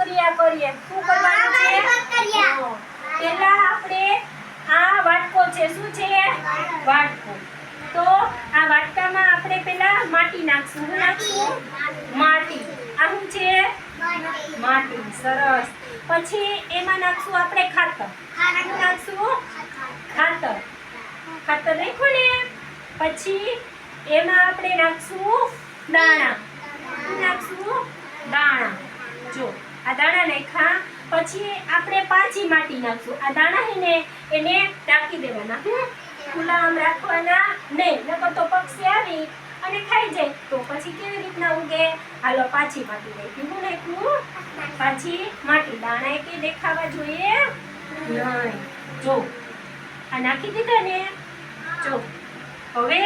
પ્રક્રિયા કરીએ. શું કરવાનું છે? પહેલા આપણે આ વાટકો છે. શું છે? વાટકો. તો આ વાટકામાં આપણે પહેલા માટી નાખશું. શું નાખશું? માટી. આ શું છે? માટી. સરસ. પછી એમાં નાખશું આપણે ખાતર. શું નાખશું? ખાતર. ખાતર નાખ્યું ને પછી એમાં આપણે નાખશું દાણા. શું નાખશું? દાણા. જો આ દાણા નાખ્યા પછી આપણે પાછી માટી નાખશું. આ દાણા હે ને એને ઢાંકી દેવાના. ખુલ્લા આમ રાખવાના નહીં, નકર તો પક્ષી આવી અને ખાઈ જાય તો પછી કેવી રીતના ઉગે? હાલો પાછી માટી નાખી. શું નાખ્યું? પાછી માટી. દાણા કે દેખાવા જોઈએ નહીં. જો આ નાખી દીધા ને. જો હવે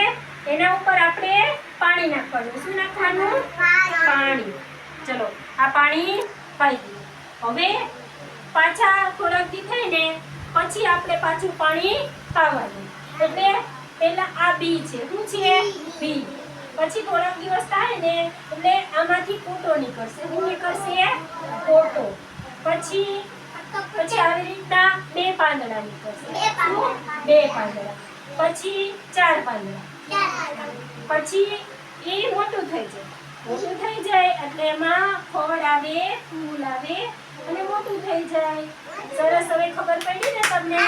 એના ઉપર આપણે પાણી નાખવાનું. શું નાખવાનું? પાણી. ચલો આ પાણી પાઈ દીધું. હવે પાછા થોડાક દી થાય ને પછી આપણે પાછું પાણી પાવાનું. એટલે પહેલા આ બી છે. શું છે? બી. પછી થોડાક દિવસ થાય ને એટલે આમાંથી પોટો નીકળશે. શું નીકળશે? પોટો. પછી આવી રીતના 2 પાંદડા નીકળશે. 2 પાંદડા. પછી 4 પાંદડા. પછી એ મોટું થઈ જાય. મોટું થઈ જાય એટલે એમાં ફળ આવે, ફૂલ આવે અને મોટું થઈ જાય. સરસ. હવે ખબર પડી ને તમને?